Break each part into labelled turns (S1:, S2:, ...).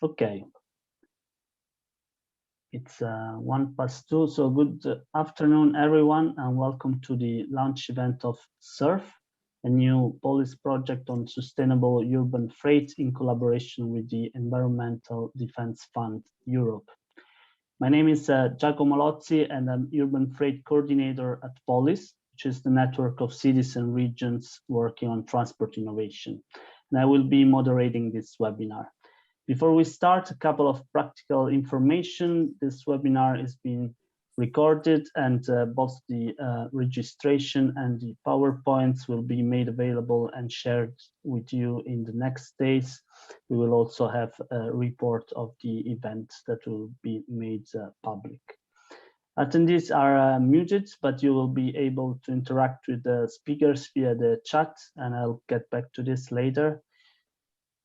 S1: Okay, it's 2:01, so good afternoon, everyone, and welcome to the launch event of SURF, a new POLIS project on sustainable urban freight in collaboration with the Environmental Defense Fund Europe. My name is Giacomo Lozzi, and I'm Urban Freight Coordinator at POLIS, which is the network of cities and regions working on transport innovation. And I will be moderating this webinar. Before we start, a couple of practical information. This webinar is being recorded, and both the registration and the PowerPoints will be made available and shared with you in the next days. We will also have a report of the event that will be made public. Attendees are muted, but you will be able to interact with the speakers via the chat, and I'll get back to this later.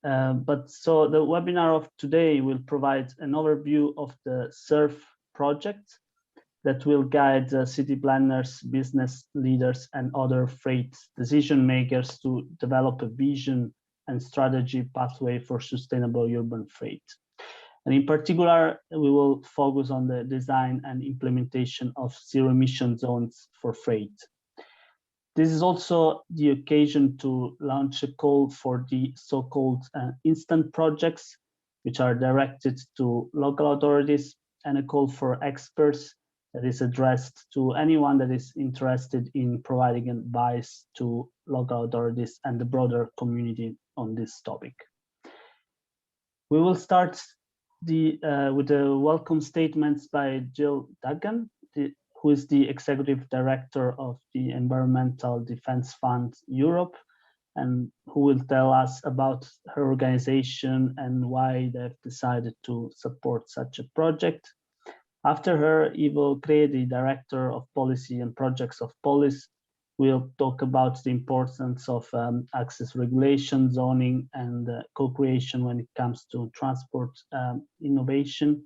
S1: So the webinar of today will provide an overview of the SURF project that will guide city planners, business leaders, and other freight decision makers to develop a vision and strategy pathway for sustainable urban freight. And in particular, we will focus on the design and implementation of zero-emission zones for freight. This is also the occasion to launch a call for the so-called instant projects, which are directed to local authorities, and a call for experts that is addressed to anyone that is interested in providing advice to local authorities and the broader community on this topic. We will start with the welcome statements by Jill Duggan, who is the Executive Director of the Environmental Defense Fund Europe, and who will tell us about her organization and why they've decided to support such a project. After her, Ivo Kreh, the Director of Policy and Projects of POLIS, will talk about the importance of access regulation, zoning, and co-creation when it comes to transport innovation.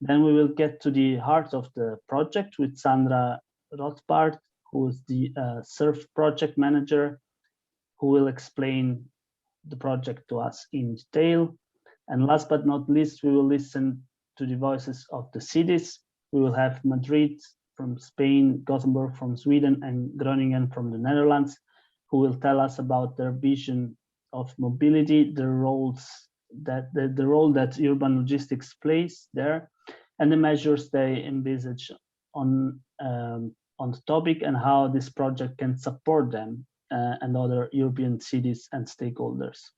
S1: Then we will get to the heart of the project with Sandra Rothbard, who is the SURF project manager, who will explain the project to us in detail. And last but not least, we will listen to the voices of the cities. We will have Madrid from Spain, Gothenburg from Sweden, and Groningen from the Netherlands, who will tell us about their vision of mobility, the role that urban logistics plays there, and the measures they envisage on the topic, and how this project can support them and other European cities and stakeholders.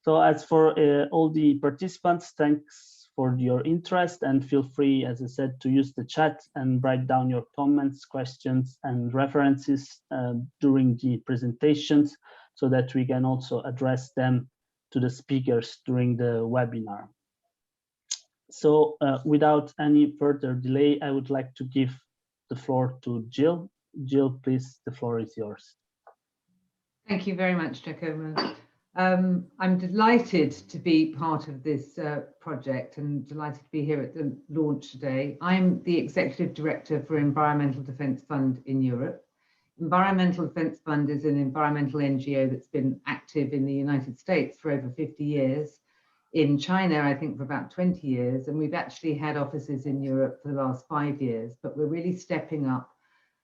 S1: So as for all the participants, thanks for your interest, and feel free, as I said, to use the chat and write down your comments, questions, and references during the presentations, so that we can also address them to the speakers during the webinar. So without any further delay, I would like to give the floor to Jill. Jill, please, the floor is yours.
S2: Thank you very much, Giacomo. I'm delighted to be part of this project and delighted to be here at the launch today. I'm the Executive Director for Environmental Defense Fund in Europe. Environmental Defense Fund is an environmental NGO that's been active in the United States for over 50 years. In China, I think for about 20 years, and we've actually had offices in Europe for the last 5 years, but we're really stepping up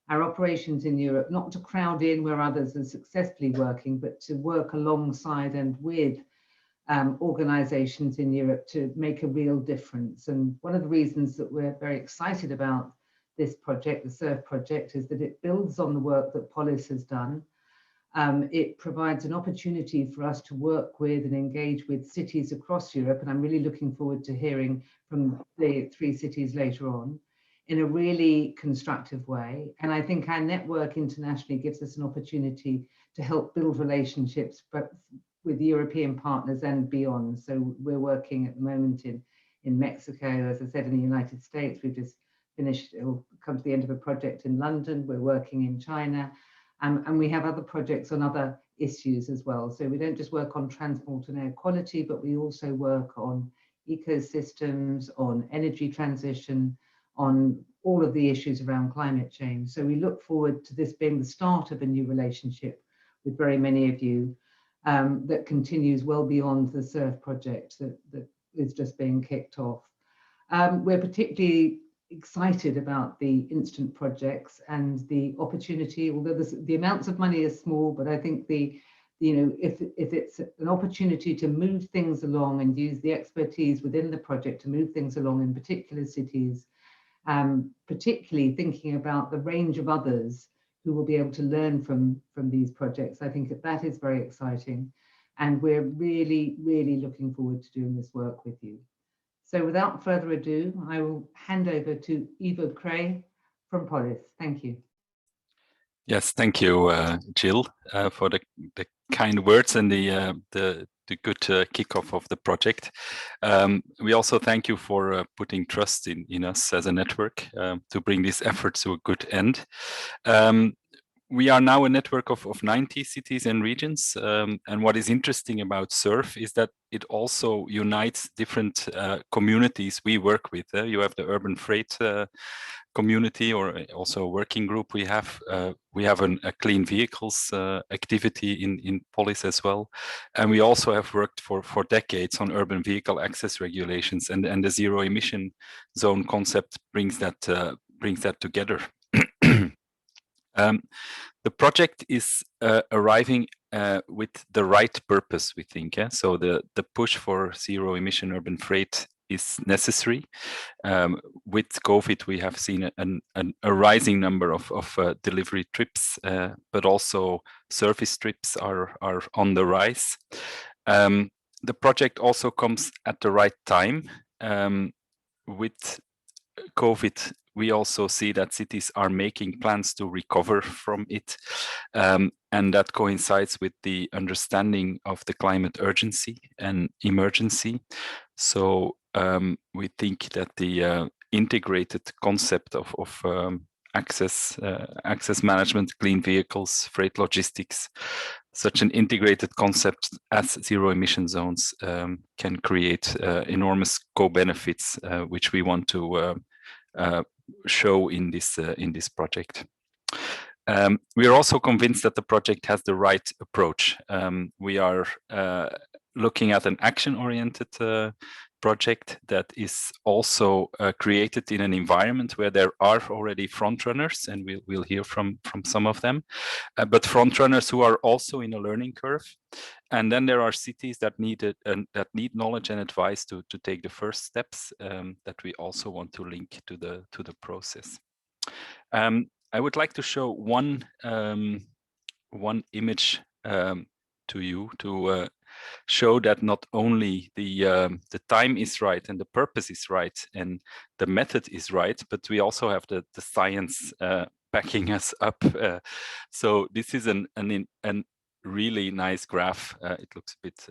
S2: our operations in Europe, not to crowd in where others are successfully working, but to work alongside and with organizations in Europe to make a real difference. And one of the reasons that we're very excited about this project, the SURF project, is that it builds on the work that POLIS has done. It provides an opportunity for us to work with and engage with cities across Europe, and I'm really looking forward to hearing from the 3 cities later on, in a really constructive way. And I think our network internationally gives us an opportunity to help build relationships with European partners and beyond. So we're working at the moment in Mexico, as I said, in the United States. We've just finished, it'll come to the end of a project in London. We're working in China. And we have other projects on other issues as well. So we don't just work on transport and air quality, but we also work on ecosystems, on energy transition, on all of the issues around climate change. So we look forward to this being the start of a new relationship with very many of you that continues well beyond the SURF project that is just being kicked off. We're particularly excited about the instant projects and the opportunity, although the amounts of money are small, but I think if it's an opportunity to move things along and use the expertise within the project to move things along in particular cities, particularly thinking about the range of others who will be able to learn from these projects, I think that is very exciting. And we're really, really looking forward to doing this work with you. So without further ado, I will hand over to Ivo Freigh from POLIS. Thank you.
S3: Yes, thank you, Jill, for the kind words and the good kickoff of the project. We also thank you for putting trust in us as a network to bring this effort to a good end. We are now a network of 90 cities and regions. And what is interesting about SURF is that it also unites different communities we work with. You have the urban freight community, or also a working group we have. We have a clean vehicles activity in POLIS as well. And we also have worked for decades on urban vehicle access regulations, and the zero emission zone concept brings that together. The project is arriving with the right purpose, we think. Yeah? So the push for zero emission urban freight is necessary. With COVID, we have seen a rising number of delivery trips, but also service trips are on the rise. The project also comes at the right time. With COVID, we also see that cities are making plans to recover from it. And that coincides with the understanding of the climate urgency and emergency. So we think that the integrated concept of access management, clean vehicles, freight logistics, such an integrated concept as zero emission zones can create enormous co-benefits, which we want to show in this project. We are also convinced that the project has the right approach. We are looking at an action-oriented project that is also created in an environment where there are already frontrunners, and we'll hear from some of them, but frontrunners who are also in a learning curve. And then there are cities that need knowledge and advice to take the first steps that we also want to link to the process. I would like to show one image to you to show that not only the time is right and the purpose is right and the method is right, but we also have the science backing us up. So this is an really nice graph. It looks a bit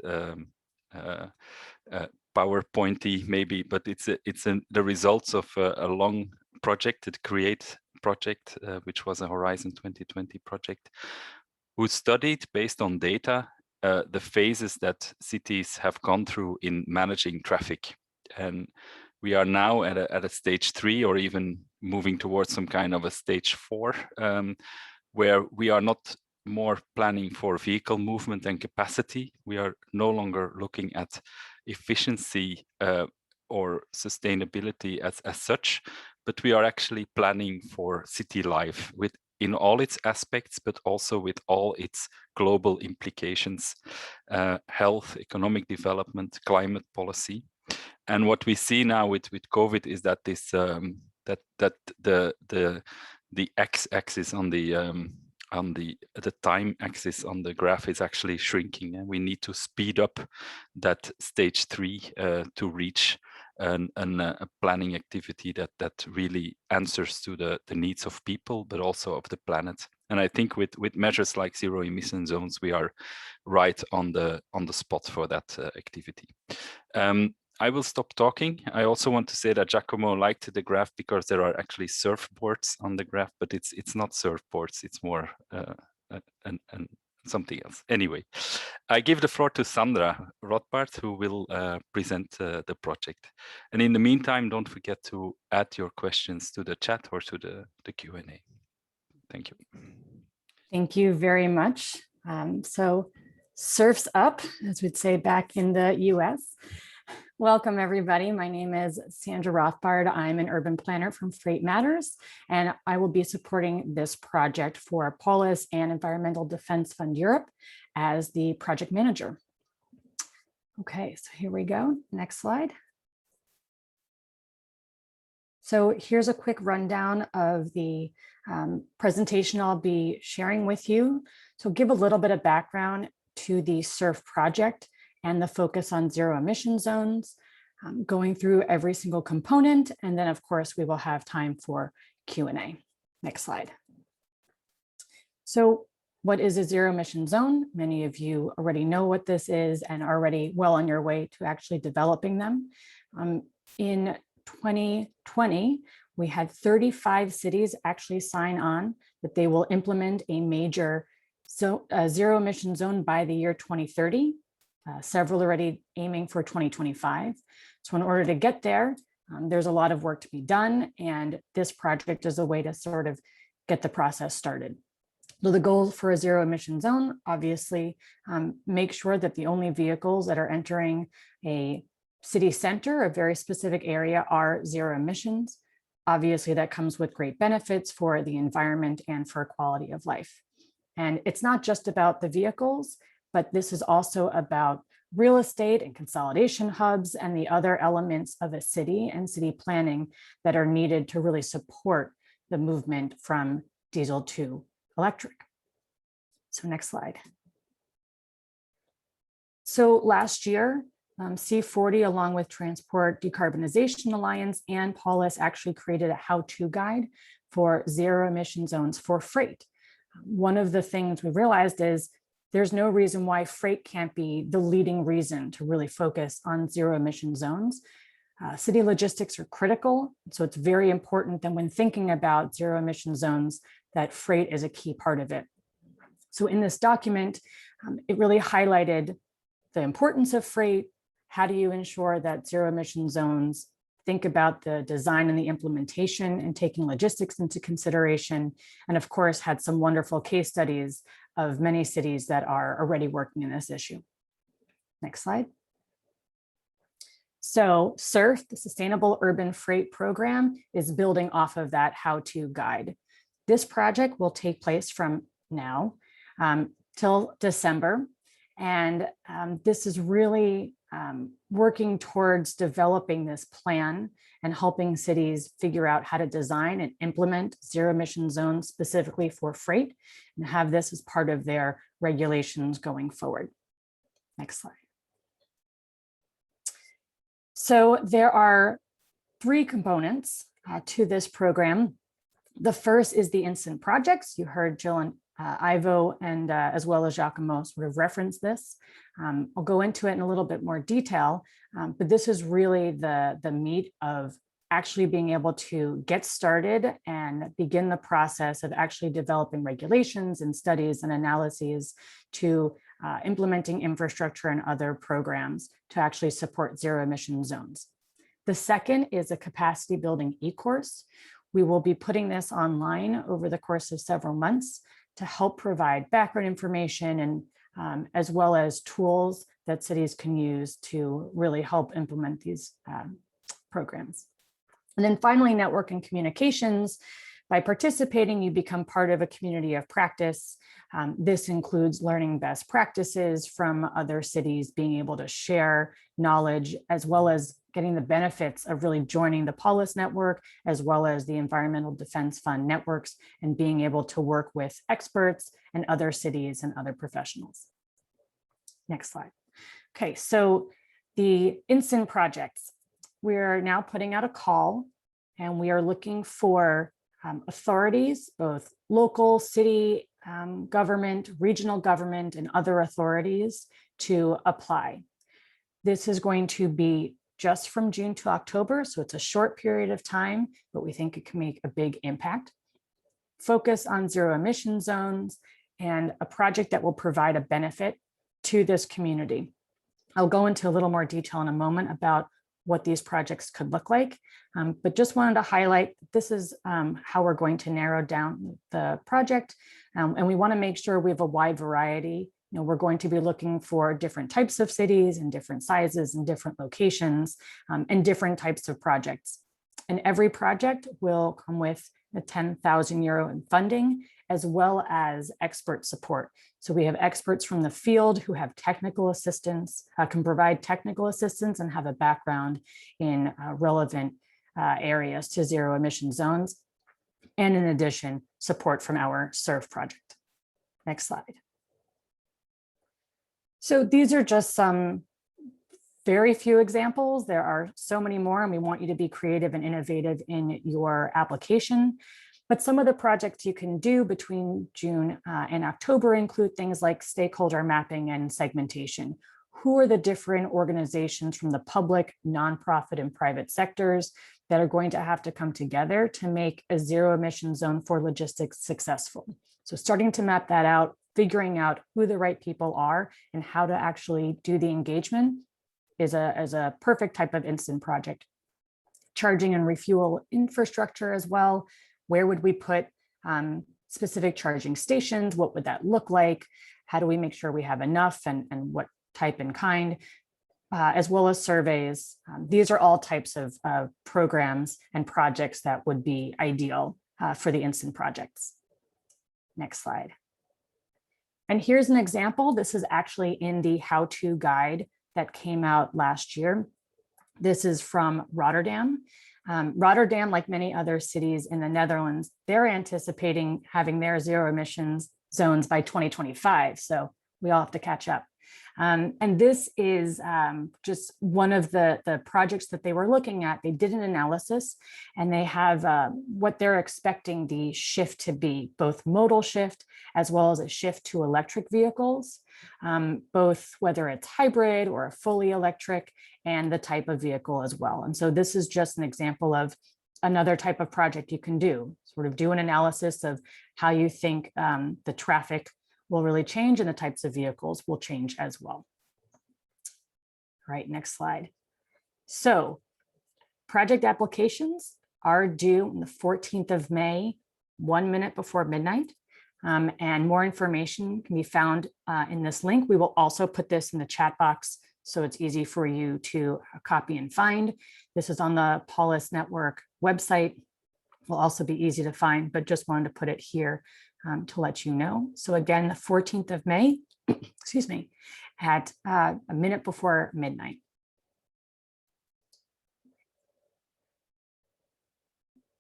S3: PowerPointy maybe, but it's the results of a long project, which was a Horizon 2020 project, who studied based on data the phases that cities have gone through in managing traffic. And we are now at a stage 3, or even moving towards some kind of a stage 4, where we are not more planning for vehicle movement and capacity. We are no longer looking at efficiency or sustainability as such, but we are actually planning for city life in all its aspects, but also with all its global implications, health, economic development, climate policy. And what we see now with COVID is that this the x-axis on the time axis on the graph is actually shrinking, and we need to speed up that stage 3 to reach a planning activity that really answers to the needs of people, but also of the planet. And I think with measures like zero emission zones, we are right on the spot for that activity. I will stop talking. I also want to say that Giacomo liked the graph because there are actually surfboards on the graph, but it's not surfboards, it's more something else. Anyway, I give the floor to Sandra Rothbart, who will present the project. And in the meantime, don't forget to add your questions to the chat or to the Q&A. Thank you.
S4: Thank you very much. So surf's up, as we'd say back in the US. Welcome, everybody. My name is Sandra Rothbard. I'm an urban planner from Freight Matters, and I will be supporting this project for POLIS and Environmental Defense Fund Europe as the project manager. Okay, so here we go. Next slide. So here's a quick rundown of the presentation I'll be sharing with you. So give a little bit of background to the SURF project and the focus on zero emission zones, going through every single component. And then of course, we will have time for Q&A. Next slide. So what is a zero emission zone? Many of you already know what this is and are already well on your way to actually developing them. In 2020, we had 35 cities actually sign on that they will implement a major zero emission zone by the year 2030. Several already aiming for 2025. So in order to get there, there's a lot of work to be done, and this project is a way to sort of get the process started. So the goal for a zero emission zone, obviously, make sure that the only vehicles that are entering a city center, a very specific area, are zero emissions. Obviously, that comes with great benefits for the environment and for quality of life. And it's not just about the vehicles, but this is also about real estate and consolidation hubs and the other elements of a city and city planning that are needed to really support the movement from diesel to electric. So next slide. So last year, C40, along with Transport Decarbonization Alliance and POLIS, actually created a how-to guide for zero emission zones for freight. One of the things we realized is there's no reason why freight can't be the leading reason to really focus on zero emission zones. City logistics are critical, so it's very important that when thinking about zero emission zones, that freight is a key part of it. So in this document, it really highlighted the importance of freight. How do you ensure that zero emission zones think about the design and the implementation and taking logistics into consideration? And of course, had some wonderful case studies of many cities that are already working in this issue. Next slide. So SURF, the Sustainable Urban Freight Program, is building off of that how-to guide. This project will take place from now till December. And this is really working towards developing this plan and helping cities figure out how to design and implement zero emission zones specifically for freight and have this as part of their regulations going forward. Next slide. So there are three components to this program. The first is the instant projects. You heard Jill and Ivo and as well as Giacomo sort of reference this. I'll go into it in a little bit more detail, but this is really the meat of actually being able to get started and begin the process of actually developing regulations and studies and analyses to implementing infrastructure and other programs to actually support zero emission zones. The second is a capacity building e-course. We will be putting this online over the course of several months to help provide background information and as well as tools that cities can use to really help implement these programs. And then finally, network and communications. By participating, you become part of a community of practice. This includes learning best practices from other cities, being able to share knowledge, as well as getting the benefits of really joining the POLIS network, as well as the Environmental Defense Fund networks, and being able to work with experts and other cities and other professionals. Next slide. Okay, so the instant projects. We're now putting out a call, and we are looking for authorities, both local, city government, regional government, and other authorities to apply. This is going to be just from June to October, so it's a short period of time, but we think it can make a big impact. Focus on zero emission zones and a project that will provide a benefit to this community. I'll go into a little more detail in a moment about what these projects could look like, but just wanted to highlight this is how we're going to narrow down the project, and we want to make sure we have a wide variety we're going to be looking for different types of cities and different sizes and different locations and different types of projects. And every project will come with a 10,000 euro in funding, as well as expert support. So we have experts from the field who have technical assistance, can provide technical assistance and have a background in relevant areas to zero emission zones. And in addition, support from our SURF project. Next slide. So these are just some very few examples. There are so many more, and we want you to be creative and innovative in your application. But some of the projects you can do between June and October include things like stakeholder mapping and segmentation. Who are the different organizations from the public, nonprofit, and private sectors that are going to have to come together to make a zero emission zone for logistics successful? So starting to map that out, figuring out who the right people are and how to actually do the engagement is a perfect type of instant project. Charging and refuel infrastructure as well. Where would we put specific charging stations? What would that look like? How do we make sure we have enough and what type and kind, as well as surveys. These are all types of programs and projects that would be ideal for the instant projects. Next slide. And here's an example. This is actually in the how-to guide that came out last year. This is from Rotterdam. Rotterdam, like many other cities in the Netherlands, they're anticipating having their zero emissions zones by 2025. So we all have to catch up. And this is just one of the projects that they were looking at. They did an analysis and they have what they're expecting the shift to be, both modal shift as well as a shift to electric vehicles, both whether it's hybrid or fully electric, and the type of vehicle as well. And so this is just an example of another type of project you can do, sort of do an analysis of how you think the traffic will really change and the types of vehicles will change as well. All right, next slide. So project applications are due on the 14th of May, 1 minute before midnight. And more information can be found in this link. We will also put this in the chat box so it's easy for you to copy and find. This is on the POLIS network website. Will also be easy to find, but just wanted to put it here to let you know. So again, the 14th of May, excuse me, at a minute before midnight.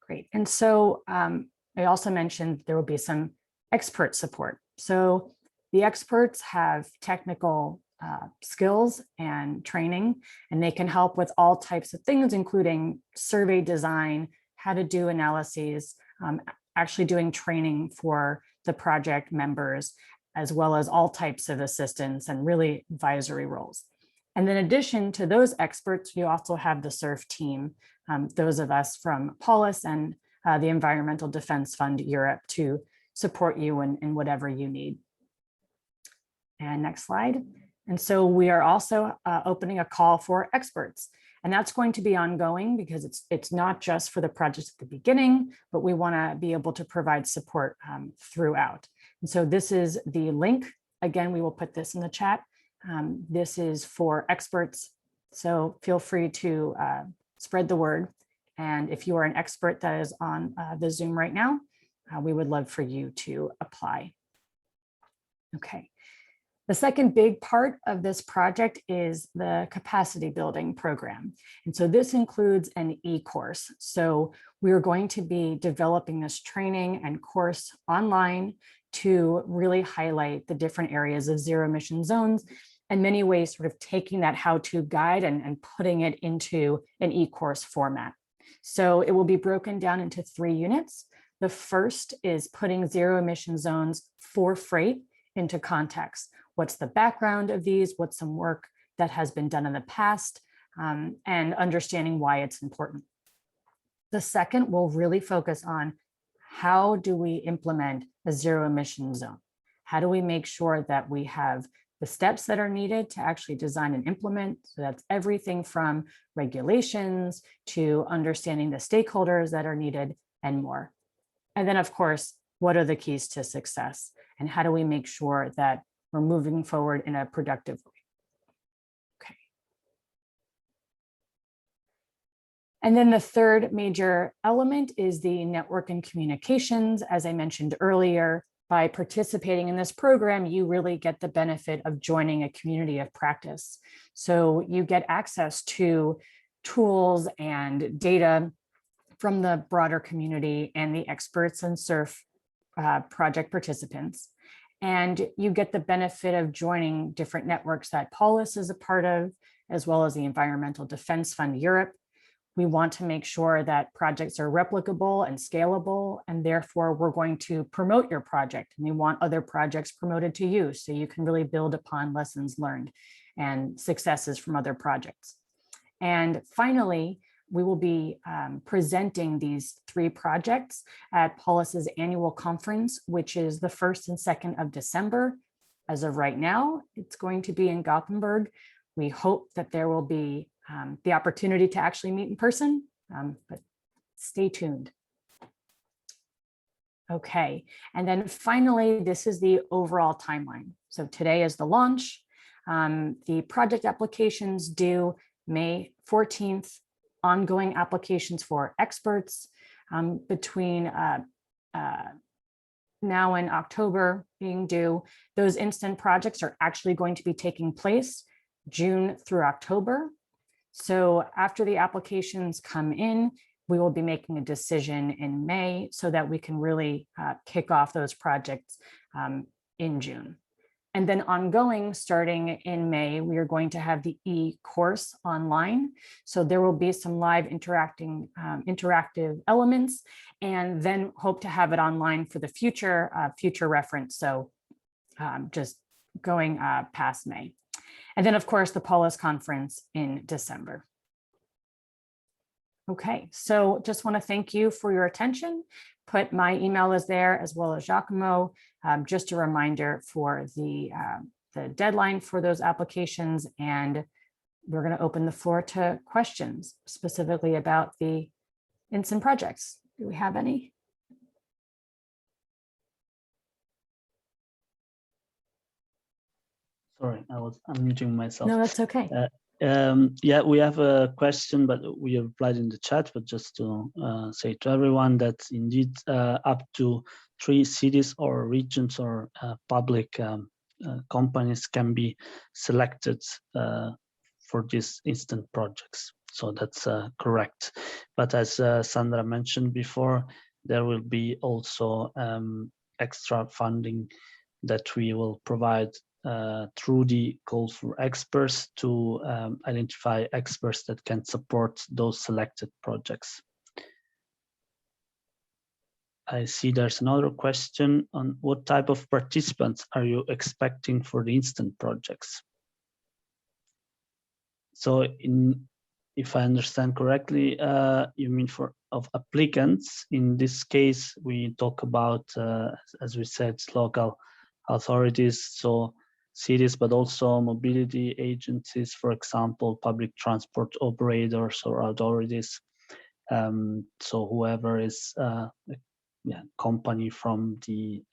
S4: Great. And so I also mentioned there will be some expert support. So the experts have technical skills and training, and they can help with all types of things, including survey design, how to do analyses, actually doing training for the project members, as well as all types of assistance and really advisory roles. And in addition to those experts, you also have the SURF team, those of us from POLIS and the Environmental Defense Fund Europe to support you in whatever you need. And next slide. And so we are also opening a call for experts. And that's going to be ongoing because it's not just for the projects at the beginning, but we want to be able to provide support throughout. And so this is the link. Again, we will put this in the chat. This is for experts. So feel free to spread the word. And if you are an expert that is on the Zoom right now, we would love for you to apply. Okay. The second big part of this project is the capacity building program. And so this includes an e-course. So we are going to be developing this training and course online to really highlight the different areas of zero emission zones, in many ways sort of taking that how-to guide and putting it into an e-course format. So it will be broken down into 3 units. The first is putting zero emission zones for freight into context. What's the background of these? What's some work that has been done in the past, and understanding why it's important. The second will really focus on how do we implement a zero emission zone? How do we make sure that we have the steps that are needed to actually design and implement? So that's everything from regulations to understanding the stakeholders that are needed and more. And then of course, what are the keys to success? And how do we make sure that we're moving forward in a productive way. Okay. And then the third major element is the network and communications. As I mentioned earlier, by participating in this program, you really get the benefit of joining a community of practice. So you get access to tools and data from the broader community and the experts and SURF project participants. And you get the benefit of joining different networks that POLIS is a part of, as well as the Environmental Defense Fund Europe. We want to make sure that projects are replicable and scalable, and therefore we're going to promote your project. And we want other projects promoted to you so you can really build upon lessons learned and successes from other projects. And finally, we will be presenting these 3 projects at POLIS's annual conference, which is the 1st and 2nd of December. As of right now, it's going to be in Gothenburg. We hope that there will be the opportunity to actually meet in person, but stay tuned. Okay, and then finally, this is the overall timeline. So today is the launch. The project applications due May 14th, ongoing applications for experts between now and October being due. Those instant projects are actually going to be taking place June through October. So after the applications come in, we will be making a decision in May so that we can really kick off those projects in June. And then ongoing, starting in May, we are going to have the e-course online. So there will be some live interactive elements, and then hope to have it online for the future reference. So just going past May. And then, of course, the POLIS conference in December. Okay, so just want to thank you for your attention. Put my email is there, as well as Giacomo. Just a reminder for the deadline for those applications, and we're going to open the floor to questions specifically about the instant projects. Do we have any?
S1: Sorry, I was unmuting myself.
S4: No, that's okay.
S1: Yeah, we have a question, but we have replied in the chat, but just to say to everyone that indeed up to 3 cities or regions or public companies can be selected for these instant projects. So that's correct. But as Sandra mentioned before, there will be also extra funding that we will provide through the calls for experts to identify experts that can support those selected projects. I see there's another question on what type of participants are you expecting for the instant projects? So if I understand correctly, you mean of applicants. In this case, we talk about, as we said, local authorities, so cities, but also mobility agencies, for example, public transport operators or authorities. So whoever is a company from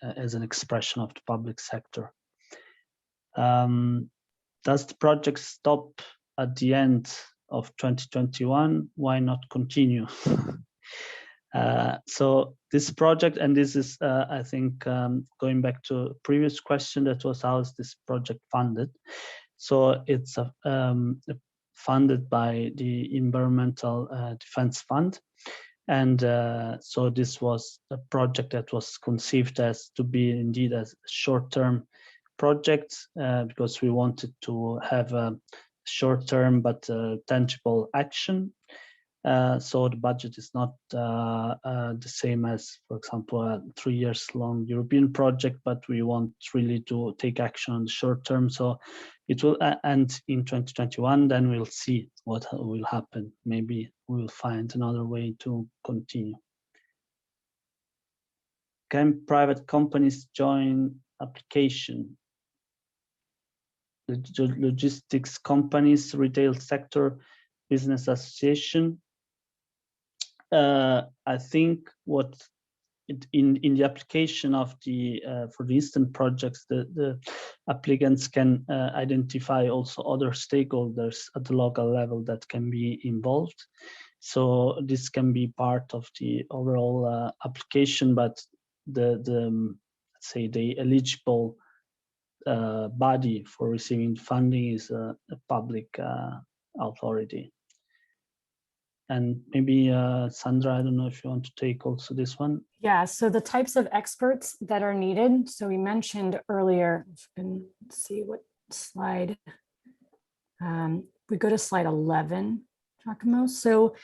S1: as an expression of the public sector. Does the project stop at the end of 2021? Why not continue? So this project, and this is, I think, going back to a previous question that was how is this project funded? So it's funded by the Environmental Defense Fund. And so this was a project that was conceived as to be indeed a short-term project because we wanted to have a short-term but tangible action. So the budget is not the same as, for example, a 3 years long European project, but we want really to take action on the short term. So it will end in 2021, then we'll see what will happen. Maybe we will find another way to continue. Can private companies join application? The logistics companies, retail sector, business association. I think what in the application of the for the instant projects, the applicants can identify also other stakeholders at the local level that can be involved. So this can be part of the overall application, but the let's say the eligible body for receiving funding is a public authority. And maybe Sandra, I don't know if you want to take also this one.
S4: Yeah, so the types of experts that are needed. So we mentioned earlier, and let's see what slide. We go to slide 11, Giacomo. So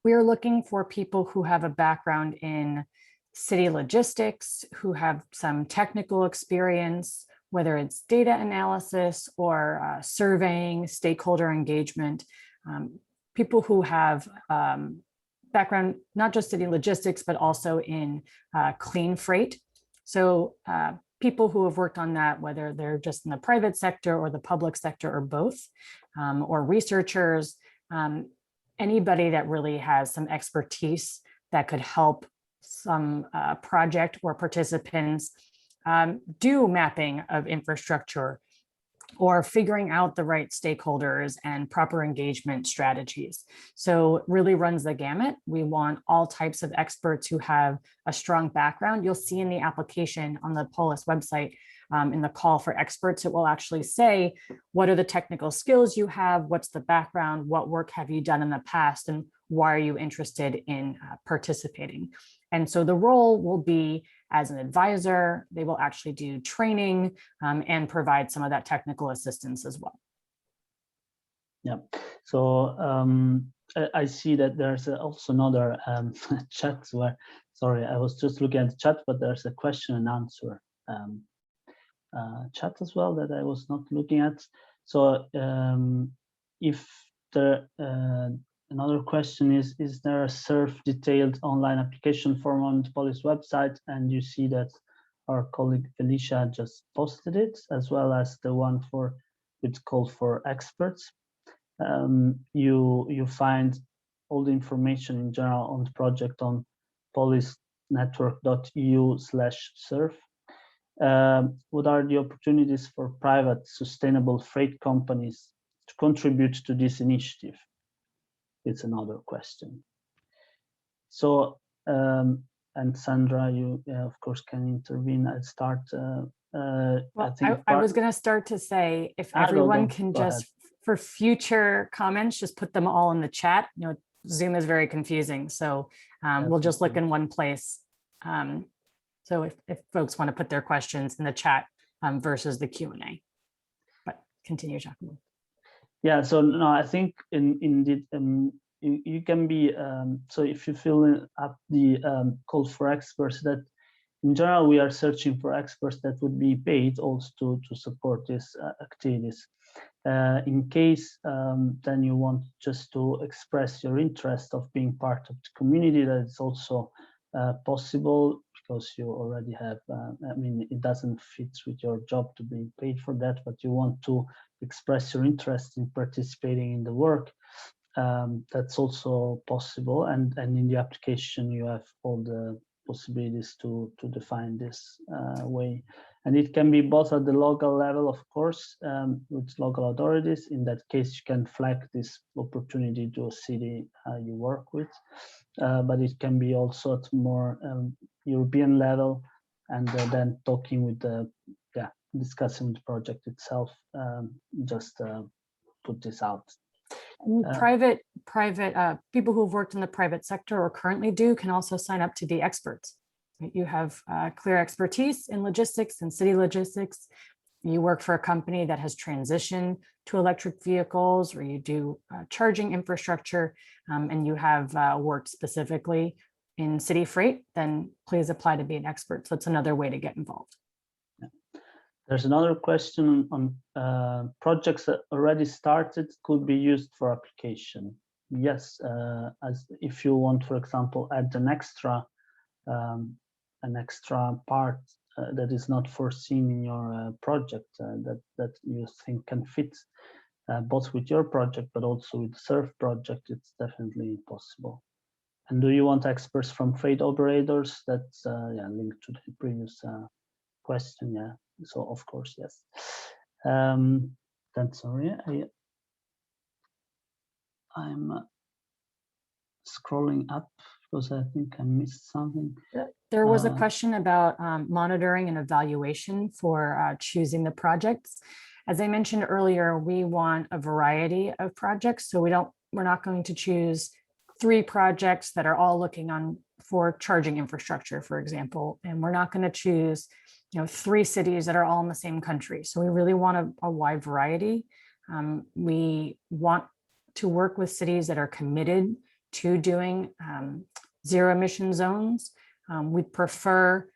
S4: we are looking for people who have a background in city logistics, who have some technical experience, whether it's data analysis or surveying, stakeholder engagement, people who have background, not just city logistics, but also in clean freight. So people who have worked on that, whether they're just in the private sector or the public sector or both, or researchers, anybody that really has some expertise that could help some project or participants do mapping of infrastructure or figuring out the right stakeholders and proper engagement strategies. So it really runs the gamut. We want all types of experts who have a strong background. You'll see in the application on the POLIS website, in the call for experts, it will actually say, what are the technical skills you have? What's the background? What work have you done in the past? And why are you interested in participating? And so the role will be as an advisor. They will actually do training and provide some of that technical assistance as well.
S1: Yeah, so I see that there's also another chat where, sorry, I was just looking at the chat, but there's a question and answer chat as well that I was not looking at. So if there, another question is there a SURF detailed online application form on the POLIS website? And you see that our colleague Felicia just posted it, as well as the one for with call for experts. You find all the information in general on the project on polisnetwork.eu/surf. What are the opportunities for private sustainable freight companies to contribute to this initiative? It's another question. So, and Sandra, you of course can intervene. I'll start.
S4: Well, I was going to start to say, if everyone can just, for future comments, just put them all in the chat. You know, Zoom is very confusing, so we'll just look in one place. So if folks want to put their questions in the chat versus the Q&A, but continue, Giacomo.
S1: Yeah, so no, I think indeed you can be, so if you fill up the call for experts, that in general we are searching for experts that would be paid also to support these activities. In case then you want just to express your interest of being part of the community, that is also possible, because you already have, I mean, it doesn't fit with your job to be paid for that, but you want to express your interest in participating in the work, that's also possible. And in the application, you have all the possibilities to define this way. And it can be both at the local level, of course, with local authorities. In that case, you can flag this opportunity to a city you work with, but it can be also at more European level, and then talking with the, discussing the project itself, just put this out.
S4: Private people who have worked in the private sector or currently do can also sign up to be experts. You have clear expertise in logistics and city logistics. You work for a company that has transitioned to electric vehicles, or you do charging infrastructure, and you have worked specifically in city freight, then please apply to be an expert. So it's another way to get involved.
S1: There's another question on projects that already started could be used for application. Yes, as if you want, for example, add an extra part that is not foreseen in your project that you think can fit both with your project but also with the SURF project, it's definitely possible. And do you want experts from freight operators? That's yeah, linked to the previous question. Yeah, so of course, yes. Then sorry, I'm scrolling up because I think I missed something.
S4: There was a question about monitoring and evaluation for choosing the projects. As I mentioned earlier, we want a variety of projects, so we're not going to choose 3 projects that are all looking on for charging infrastructure, for example, and we're not going to choose 3 cities that are all in the same country. So we really want a wide variety. We want to work with cities that are committed to doing zero-emission zones. We prefer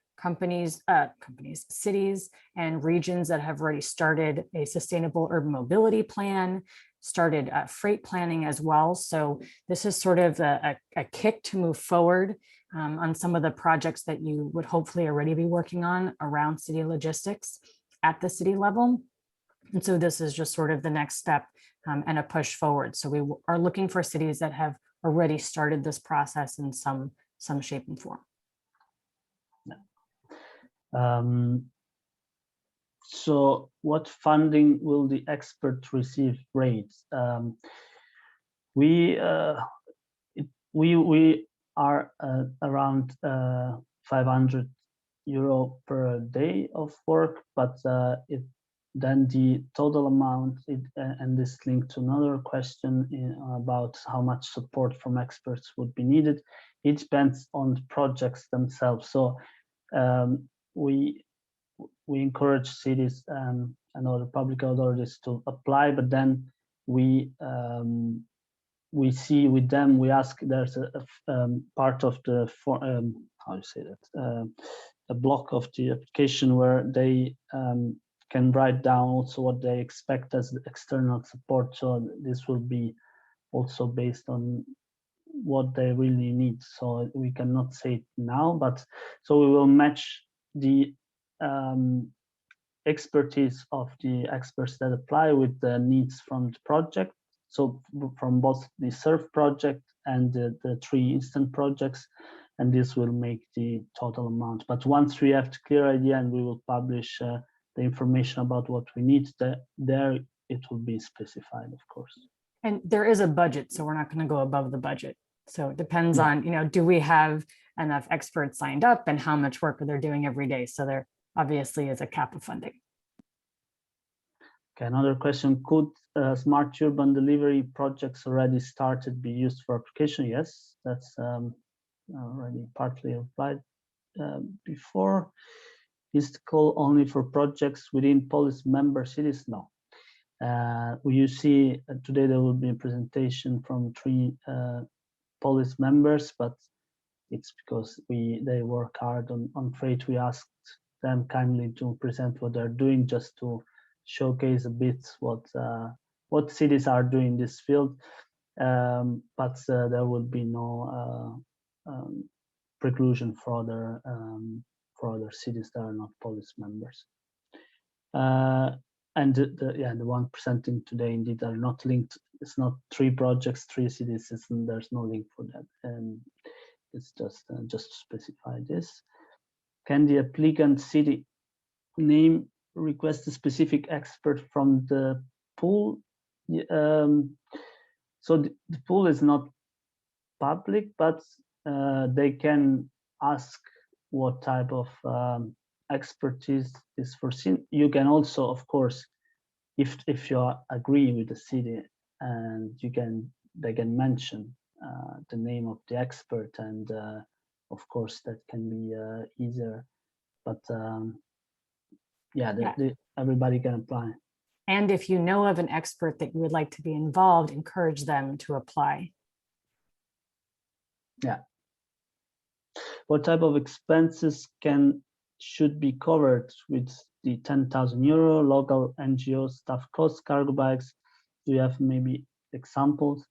S4: cities and regions that have already started a sustainable urban mobility plan, started freight planning as well. So this is sort of a kick to move forward on some of the projects that you would hopefully already be working on around city logistics at the city level. And so this is just sort of the next step and a push forward. So we are looking for cities that have already started this process in some shape and form.
S1: So what funding will the expert receive rates? We are around 500 euro per day of work, but then the total amount, and this linked to another question about how much support from experts would be needed. It depends on the projects themselves. So we encourage cities and other public authorities to apply, but then we see with them, we ask, there's a part of the how do you say that, a block of the application where they can write down also what they expect as external support. So this will be also based on what they really need. So we cannot say it now, but so we will match the expertise of the experts that apply with the needs from the project. So from both the SURF project and the 3 instant projects, and this will make the total amount. But once we have the clear idea and we will publish the information about what we need, there it will be specified, of course.
S4: And there is a budget, so we're not going to go above the budget. So it depends on, do we have enough experts signed up and how much work they're doing every day. So there obviously is a cap of funding.
S1: Okay, another question, could smart urban delivery projects already started be used for application? Yes, that's already partly replied before. Is the call only for projects within POLIS member cities? No. You see today there will be a presentation from 3 POLIS members, but it's because they work hard on freight. We asked them kindly to present what they're doing, just to showcase a bit what cities are doing in this field. But there will be no preclusion for other cities that are not POLIS members. And the one presenting today indeed are not linked. It's not 3 projects, 3 cities. There's no link for that, and it's just to specify this. Can the applicant city name request a specific expert from the pool? So the pool is not public, but they can ask what type of expertise is foreseen. You can also, of course, if you agree with the city, and they can mention the name of the expert, and of course that can be easier. But everybody can apply.
S4: And if you know of an expert that you would like to be involved, encourage them to apply.
S1: Yeah. What type of expenses should be covered with the 10,000 euro, local NGO staff costs, cargo bags? Do you have maybe examples?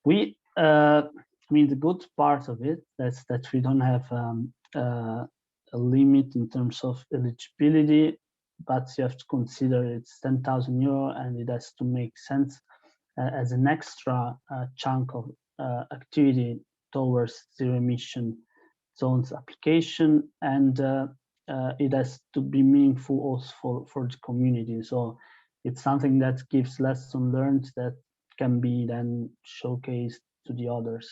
S1: I mean, the good part of it, that's that we don't have a limit in terms of eligibility, but you have to consider it's 10,000 euro, and it has to make sense as an extra chunk of activity towards zero-emission zones application, and it has to be meaningful also for the community. So it's something that gives lessons learned that can be then showcased to the others.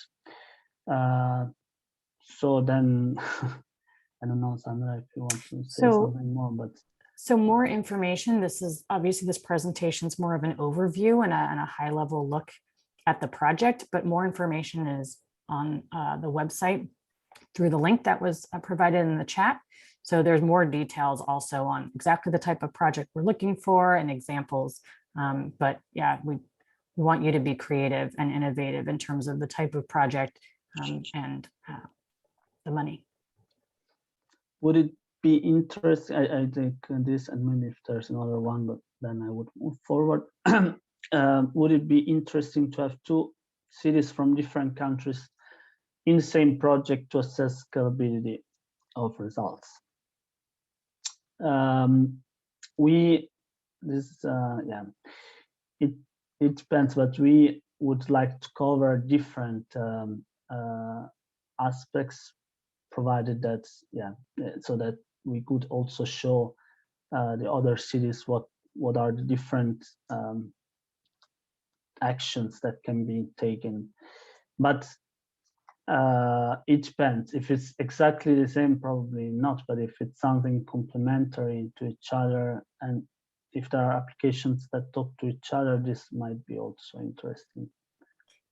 S1: So then, I don't know, Sandra, if you want to say something more, but.
S4: So more information, this is obviously this presentation is more of an overview and a high level look at the project, but more information is on the website through the link that was provided in the chat. So there's more details also on exactly the type of project we're looking for and examples. But yeah, we want you to be creative and innovative in terms of the type of project and the money.
S1: Would it be interesting, I think this, and maybe if there's another one, but then I would move forward. Would it be interesting to have two cities from different countries in the same project to assess scalability of results? It depends, but we would like to cover different aspects, provided that, so that we could also show the other cities what are the different actions that can be taken. But it depends. If it's exactly the same, probably not, but if it's something complementary to each other, and if there are applications that talk to each other, this might be also interesting.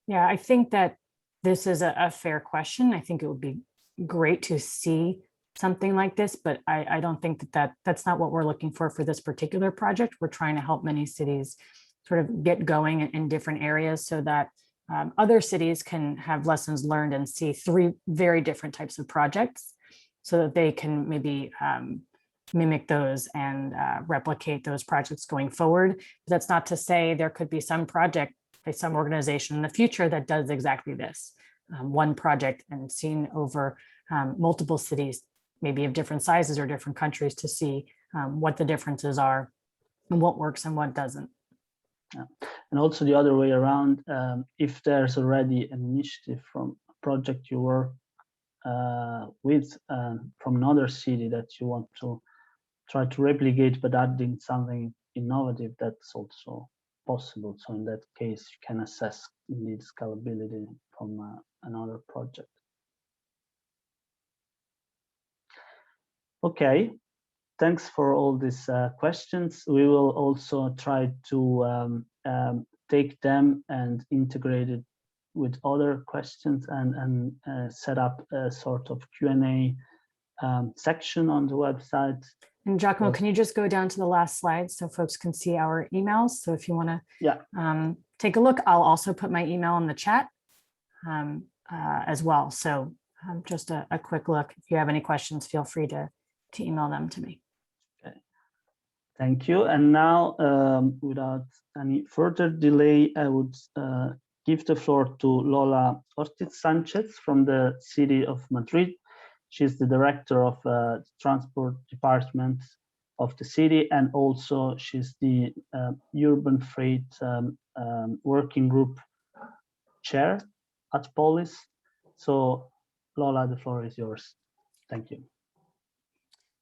S4: Yeah, I think that this is a fair question. I think it would be great to see something like this, but I don't think that's not what we're looking for this particular project. We're trying to help many cities sort of get going in different areas so that other cities can have lessons learned and see three very different types of projects so that they can maybe mimic those and replicate those projects going forward. But that's not to say there could be some project by some organization in the future that does exactly this. One project and seen over multiple cities, maybe of different sizes or different countries, to see what the differences are and what works and what doesn't.
S1: Yeah. And also the other way around, if there's already an initiative from a project you work with from another city that you want to try to replicate, but adding something innovative, that's also possible. So in that case, you can assess indeed scalability from another project. Okay, thanks for all these questions. We will also try to take them and integrate it with other questions and set up a sort of Q&A section on the website.
S4: And Giacomo, can you just go down to the last slide so folks can see our emails? So if you want to take a look, I'll also put my email in the chat as well. So just a quick look. If you have any questions, feel free to email them to me.
S1: Okay. Thank you. And now, without any further delay, I would give the floor to Lola Ortiz Sanchez from the city of Madrid. She's the director of the transport department of the city, and also she's the urban freight working group chair at POLIS. So Lola, the floor is yours. Thank you.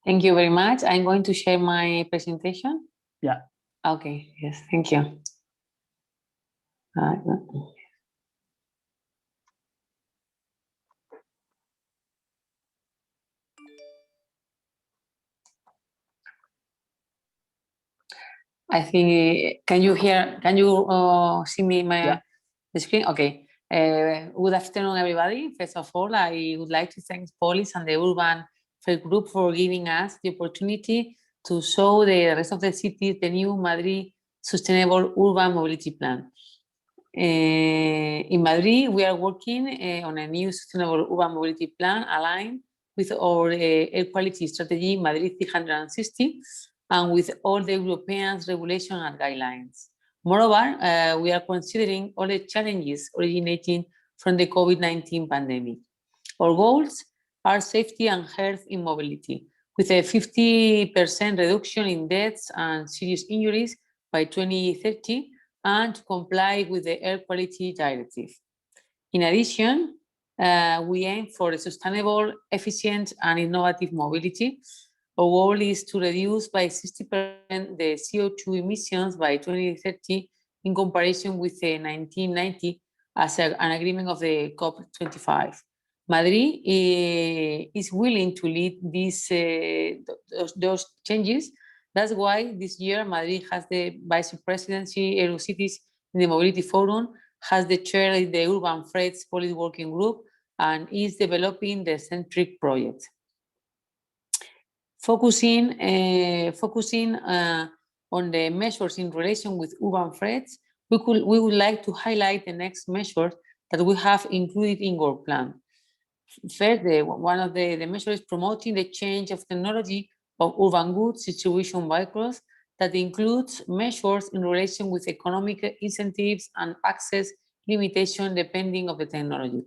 S5: Thank you very much. I'm going to share my presentation.
S1: Yeah.
S5: Okay, yes, thank you. I think, can you see me, the screen? Okay. Good afternoon, everybody. First of all, I would like to thank POLIS and the Urban Freight Group for giving us the opportunity to show the rest of the city the new Madrid Sustainable Urban Mobility Plan. In Madrid, we are working on a new Sustainable Urban Mobility Plan aligned with our air quality strategy, Madrid 360, and with all the European regulations and guidelines. Moreover, we are considering all the challenges originating from the COVID-19 pandemic. Our goals are safety and health in mobility, with a 50% reduction in deaths and serious injuries by 2030, and to comply with the Air Quality Directive. In addition, we aim for a sustainable, efficient, and innovative mobility. Our goal is to reduce by 60% the CO2 emissions by 2030 in comparison with 1990 as an agreement of the COP25. Madrid is willing to lead those changes. That's why this year Madrid has the vice presidency, Eurocities in the Mobility Forum, has the chair of the Urban Freights Policy Working Group, and is developing the Centric project. Focusing on the measures in relation with urban freights, we would like to highlight the next measures that we have included in our plan. First, one of the measures is promoting the change of technology of urban goods distribution vehicles that includes measures in relation with economic incentives and access limitation depending on the technology.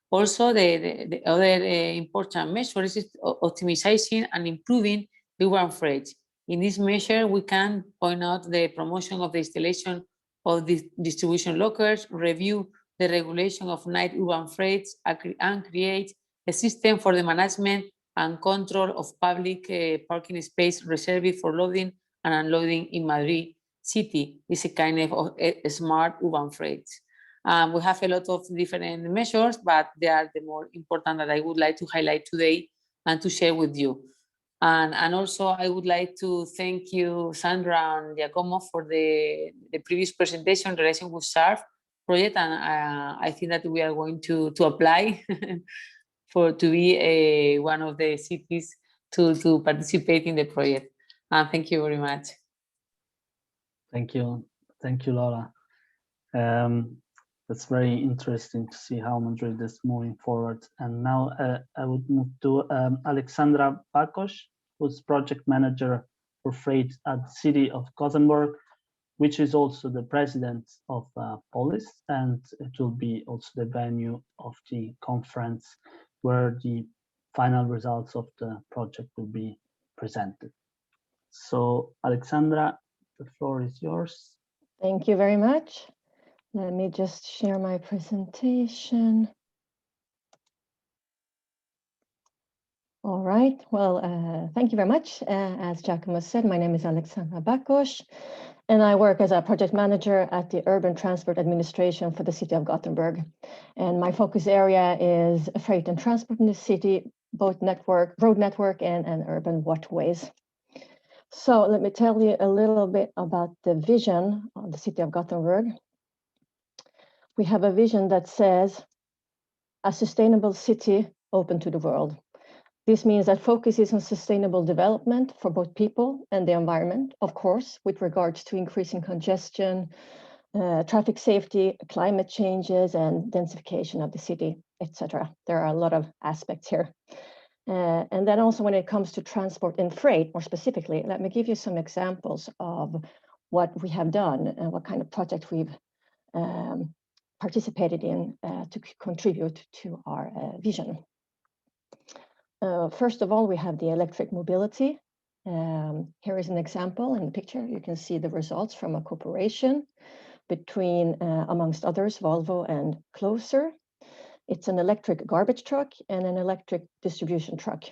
S5: Also, the other important measure is optimization and improving the urban freight. In this measure, we can point out the promotion of the installation of the distribution lockers, review the regulation of night urban freights, and create a system for the management and control of public parking space reserved for loading and unloading in Madrid city. It's a kind of a smart urban freight. We have a lot of different measures, but they are the more important that I would like to highlight today and to share with you. And also I would like to thank you, Sandra and Giacomo, for the previous presentation in relation with SHARP project. And I think that we are going to apply to be one of the cities to participate in the project. Thank you very much.
S1: Thank you, Laura. That's very interesting to see how Madrid is moving forward. And now I would move to Alexandra Bakos, who's project manager for freight at the city of Gothenburg, which is also the president of POLIS, and it will be also the venue of the conference where the final results of the project will be presented. So Alexandra, the floor is yours.
S6: Thank you very much. Let me just share my presentation. All right, well, thank you very much. As Giacomo said, my name is Alexandra Bakos, and I work as a project manager at the Urban Transport Administration for the city of Gothenburg. And my focus area is freight and transport in the city, both road network and urban waterways. So let me tell you a little bit about the vision of the city of Gothenburg. We have a vision that says a sustainable city open to the world. This means that focus is on sustainable development for both people and the environment, of course, with regards to increasing congestion, traffic safety, climate changes, and densification of the city, etc. There are a lot of aspects here. And then also when it comes to transport and freight, more specifically, let me give you some examples of what we have done and what kind of project we've participated in to contribute to our vision. First of all, we have the electric mobility. Here is an example in the picture. You can see the results from a cooperation between, amongst others, Volvo and Closer. It's an electric garbage truck and an electric distribution truck.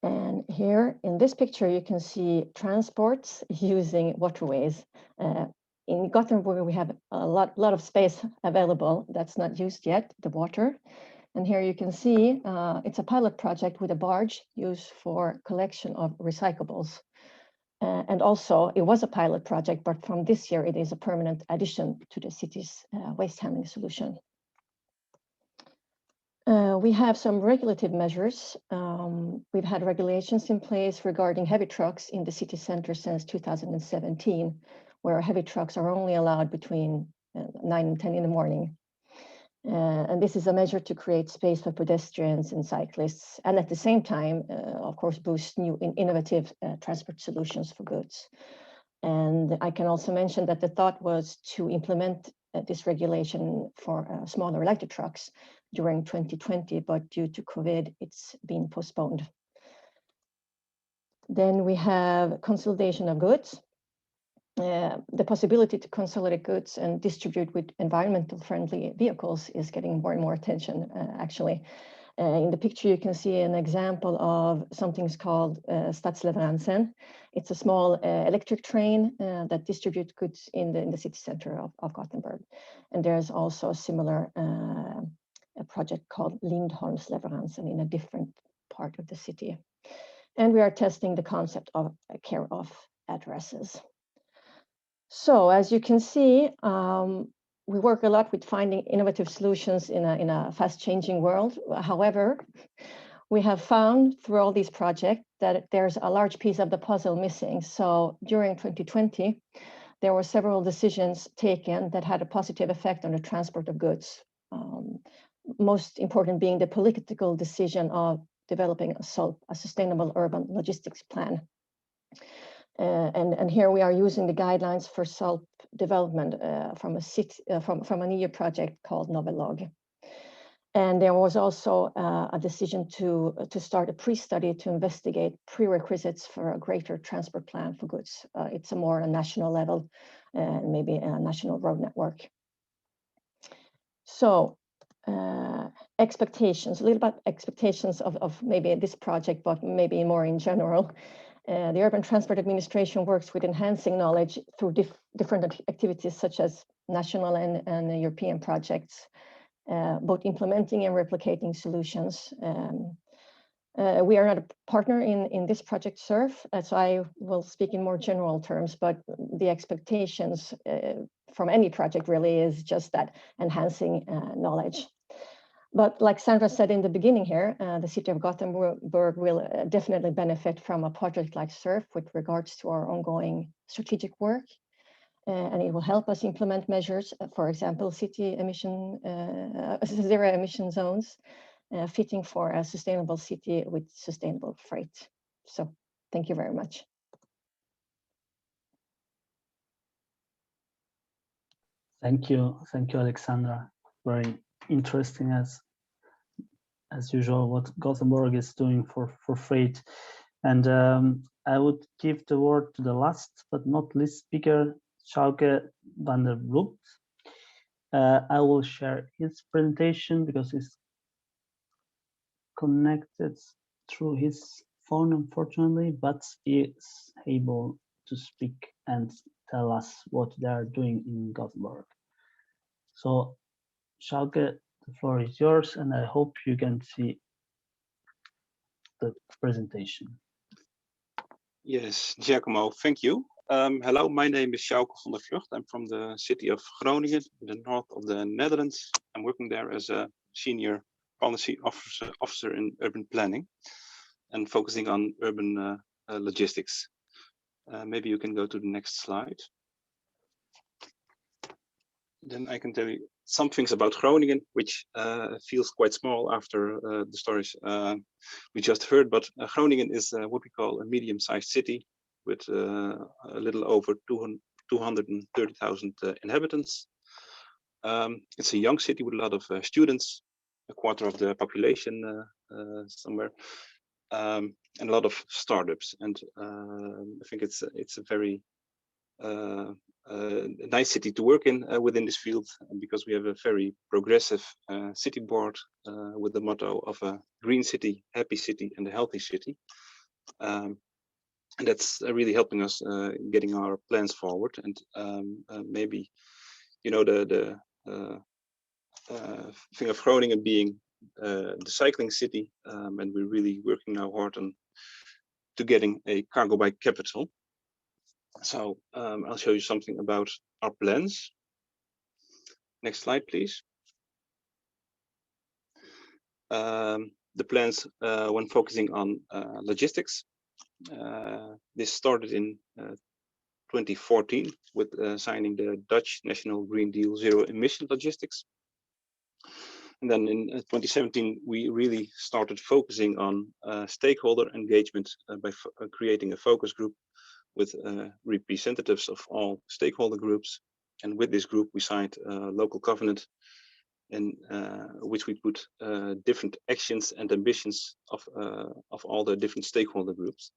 S6: And here in this picture, you can see transports using waterways. In Gothenburg, we have a lot of space available that's not used yet, the water. And here you can see it's a pilot project with a barge used for collection of recyclables. And also it was a pilot project, but from this year, it is a permanent addition to the city's waste handling solution. We have some regulative measures. We've had regulations in place regarding heavy trucks in the city center since 2017, where heavy trucks are only allowed between 9 and 10 in the morning. And this is a measure to create space for pedestrians and cyclists, and at the same time, of course, boost new innovative transport solutions for goods. And I can also mention that the thought was to implement this regulation for smaller electric trucks during 2020, but due to COVID, it's been postponed. Then we have consolidation of goods. the possibility to consolidate goods and distribute with environmental friendly vehicles is getting more and more attention, actually. In the picture, you can see an example of something called Stadsleveransen. It's a small electric train that distributes goods in the city center of Gothenburg. And there's also a similar a project called Lindholmsleveransen in a different part of the city. And we are testing the concept of care of addresses. So as you can see, we work a lot with finding innovative solutions in a fast-changing world. However, we have found through all these projects that there's a large piece of the puzzle missing. So during 2020, there were several decisions taken that had a positive effect on the transport of goods. Most important being the political decision of developing a sustainable urban logistics plan. And here we are using the guidelines for SULP development from an EU project called Novelog. And there was also a decision to start a pre-study to investigate prerequisites for a greater transport plan for goods. It's a more national level, maybe a national road network. So expectations, a little about expectations of maybe this project, but maybe more in general. The Urban Transport Administration works with enhancing knowledge through different activities such as national and European projects, both implementing and replicating solutions. We are not a partner in this project SURF, so I will speak in more general terms, but the expectations from any project really is just that, enhancing knowledge. But like Sandra said in the beginning here, the city of Gothenburg will definitely benefit from a project like SURF with regards to our ongoing strategic work. And it will help us implement measures, for example, zero-emission zones, fitting for a sustainable city with sustainable freight. So thank you very much.
S1: Thank you, Alexandra. Very interesting as usual what Gothenburg is doing for freight. And I would give the word to the last but not least speaker, Sjouke van der Vloed. I will share his presentation because he's connected through his phone, unfortunately, but he is able to speak and tell us what they are doing in Gothenburg. So, Sjouke, the floor is yours, and I hope you can see the presentation.
S7: Yes, Giacomo, thank you. Hello, my name is Sjouke van der Vlucht. I'm from the city of Groningen, in the north of the Netherlands. I'm working there as a senior policy officer in urban planning and focusing on urban logistics. Maybe you can go to the next slide. Then I can tell you some things about Groningen, which feels quite small after the stories we just heard. But Groningen is what we call a medium-sized city with a little over 230,000 inhabitants. It's a young city with a lot of students, a quarter of the population somewhere, and a lot of startups. And I think it's a very a nice city to work in within this field, because we have a very progressive city board with the motto of a green city, happy city, and a healthy city. And that's really helping us getting our plans forward. And maybe, you know, the thing of Groningen being the cycling city, and we're really working now hard on to getting a cargo bike capital. So I'll show you something about our plans. Next slide, please. The plans when focusing on logistics. This started in 2014 with signing the Dutch National Green Deal Zero-Emission Logistics. And then in 2017, we really started focusing on stakeholder engagement by creating a focus group with representatives of all stakeholder groups. And with this group, we signed a local covenant in which we put different actions and ambitions of all the different stakeholder groups.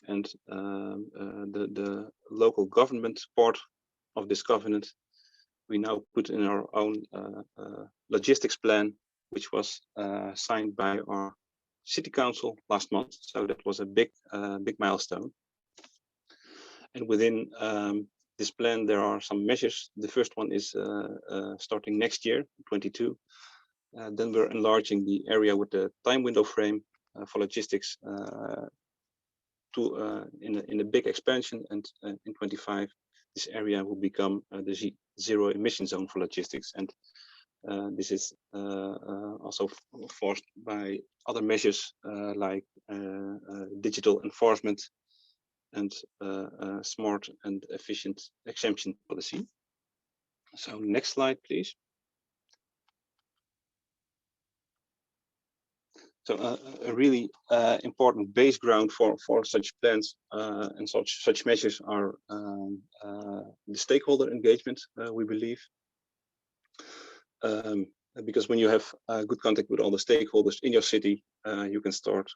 S7: and the local government part of this covenant we now put in our own logistics plan, which was signed by our city council last month. So that was a big milestone. And within this plan, there are some measures. The first one is starting next year, 22. Then we're enlarging the area with the time window frame for logistics in a big expansion, and in 25 this area will become the zero emission zone for logistics, and this is also forced by other measures like digital enforcement and smart and efficient exemption policy. So next slide, please. So a really important base ground for such plans and such measures are the stakeholder engagement, we believe. Because when you have good contact with all the stakeholders in your city, you can start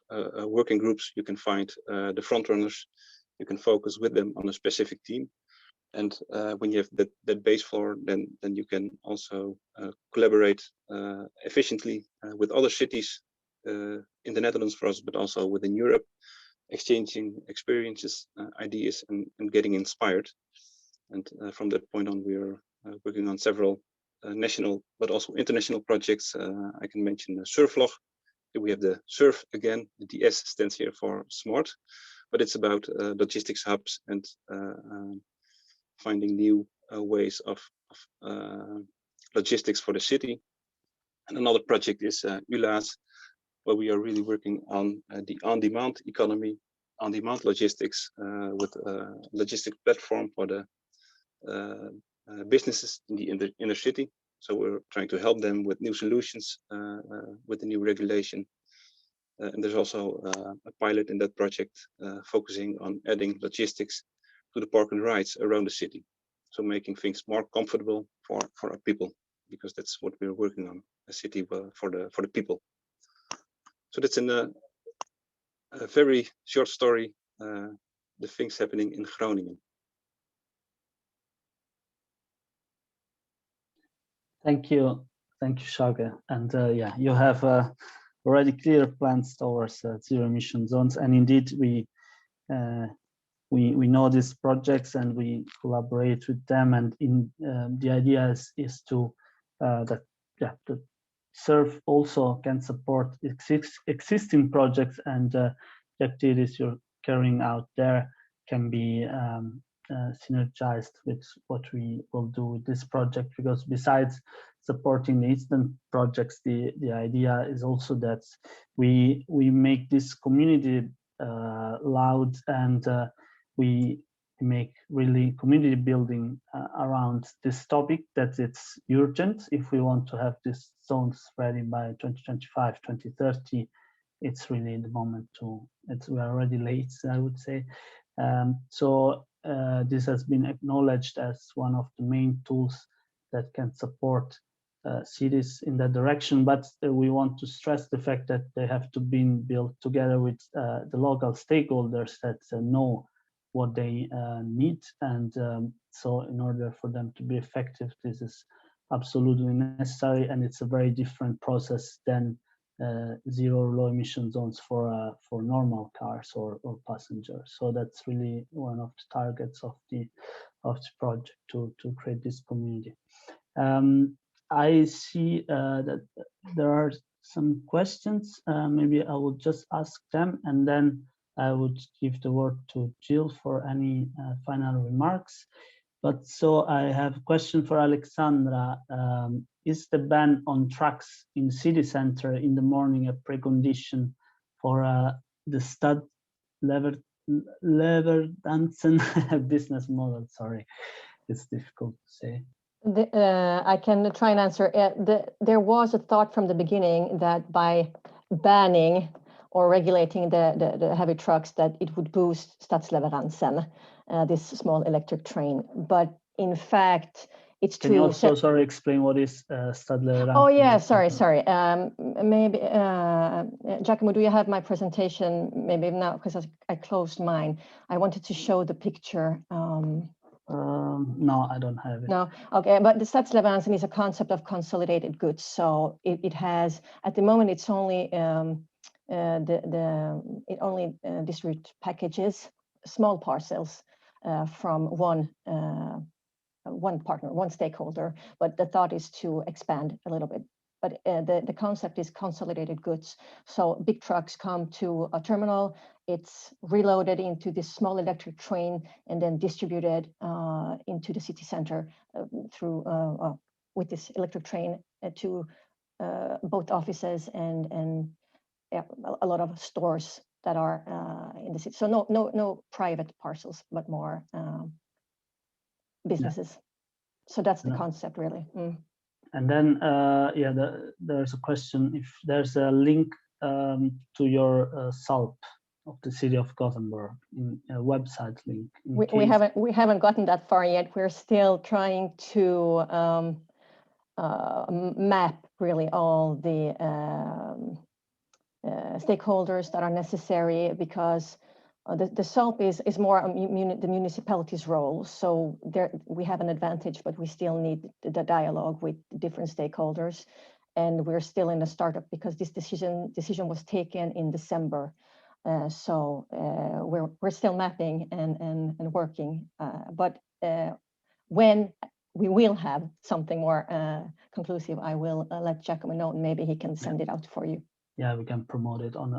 S7: working groups, you can find the front runners, you can focus with them on a specific team. And when you have that base floor, then you can also collaborate efficiently with other cities in the Netherlands for us, but also within Europe, exchanging experiences, ideas, and getting inspired. And from that point on, we are working on several national, but also international projects. I can mention Surflog. We have the surf again. The DS stands here for smart, but it's about logistics hubs and finding new ways of logistics for the city. And another project is ULA's, where we are really working on the on-demand economy, on-demand logistics with a logistic platform for the businesses in the inner city. So we're trying to help them with new solutions with the new regulation. And there's also a pilot in that project focusing on adding logistics to the park and rides around the city. So making things more comfortable for our people, because that's what we're working on, a city for the people. So that's in a very short story, the things happening in Groningen.
S1: Thank you, Sjage. And yeah, you have already clear plans towards zero emission zones, and indeed we know these projects and we collaborate with them. And in the idea is to that the SURF also can support existing projects, and the activities you're carrying out there can be synergized with what we will do with this project, because besides supporting the instant projects, the idea is also that we make this community loud, and we make really community building around this topic, that it's urgent. If we want to have these zones ready by 2025, 2030, it's really the moment we're already late, I would say. So this has been acknowledged as one of the main tools that can support cities in that direction, but we want to stress the fact that they have to be built together with the local stakeholders that know what they need, and so in order for them to be effective, this is absolutely necessary, and it's a very different process than zero low emission zones for normal cars or passengers. So that's really one of the targets of the project, to create this community. I see that there are some questions. Maybe I will just ask them, and then I would give the word to Jill for any final remarks. But so I have a question for Alexandra. Is the ban on trucks in city center in the morning a precondition for the Stad Leverdansen business model? Sorry, it's difficult to say.
S6: I can try and answer. There was a thought from the beginning that by banning or regulating the heavy trucks, that it would boost Stadsleveransen, this small electric train. But in fact, it's
S1: Can you also, sorry, explain what is Stadler ranking?
S6: Oh yeah, sorry. Maybe Giacomo, do you have my presentation? Maybe now, because I closed mine. I wanted to show the picture.
S1: No, I don't have it.
S6: No, okay, but the Stadsleveransen is a concept of consolidated goods. So it has, at the moment, it's only it only distributes packages, small parcels from one partner, one stakeholder. But the thought is to expand a little bit. But the concept is consolidated goods. So big trucks come to a terminal, it's reloaded into this small electric train and then distributed into the city center through with this electric train to both offices and yeah, a lot of stores that are in the city. So no private parcels, but more businesses. Yeah. So that's the concept, really.
S1: And then, yeah, there's a question if there's a link to your SALP of the city of Gothenburg, in a website link.
S6: We haven't gotten that far yet. We're still trying to map really all the stakeholders that are necessary, because the SALP is more the municipality's role. So there we have an advantage, but we still need the dialogue with different stakeholders. And we're still in the startup because this decision was taken in December. So we're still mapping and working. But when we will have something more conclusive, I will let Giacomo know, and maybe he can send it out for you.
S1: Yeah, we can promote it on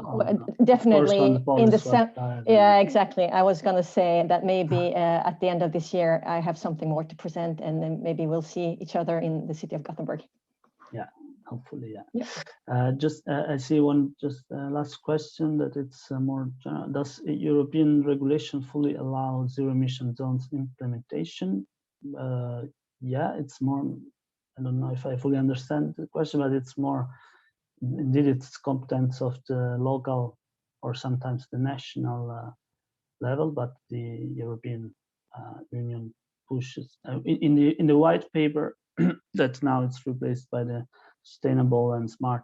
S6: definitely
S1: on the POLIS
S6: website. Yeah, exactly. I was going to say that maybe at the end of this year, I have something more to present, and then maybe we'll see each other in the city of Gothenburg.
S1: Yeah, hopefully, yeah. I see one last question that it's more general. Does European regulation fully allow zero-emission zones implementation? Yeah, it's more, I don't know if I fully understand the question, but it's more, indeed, it's competence of the local or sometimes the national level, but the European Union pushes in the white paper that now it's replaced by the sustainable and smart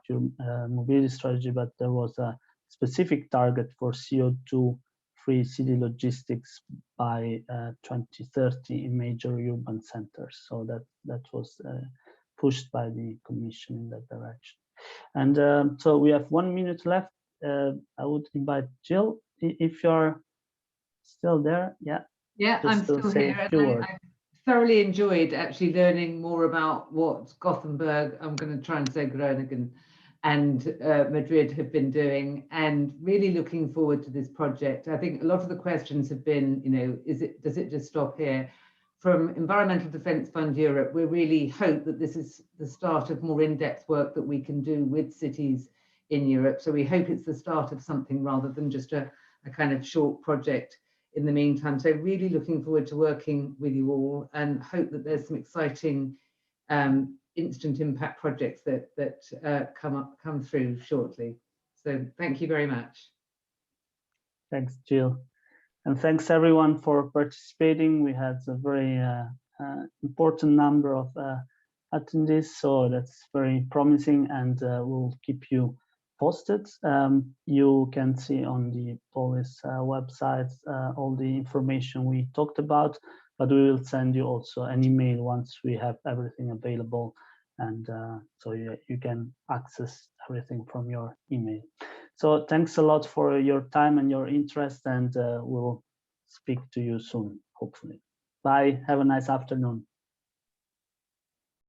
S1: mobility strategy. But there was a specific target for CO2-free city logistics by 2030 in major urban centers. So that was pushed by the Commission in that direction. And so we have 1 minute left. I would invite Jill, if you're still there. Yeah.
S2: Yeah, I'm still here. And I thoroughly enjoyed actually learning more about what Gothenburg, I'm going to try and say Groningen, and Madrid have been doing, and really looking forward to this project. I think a lot of the questions have been, you know, does it just stop here? From Environmental Defence Fund Europe, we really hope that this is the start of more in-depth work that we can do with cities in Europe. So we hope it's the start of something rather than just a kind of short project in the meantime. So really looking forward to working with you all, and hope that there's some exciting instant impact projects that come through shortly. So thank you very much.
S1: Thanks, Jill. And thanks everyone for participating. We had a very important number of attendees, so that's very promising, and we'll keep you posted. You can see on the POLIS website all the information we talked about, but we will send you also an email once we have everything available, and so you can access everything from your email. So thanks a lot for your time and your interest, and we'll speak to you soon, hopefully. Bye. Have a nice afternoon.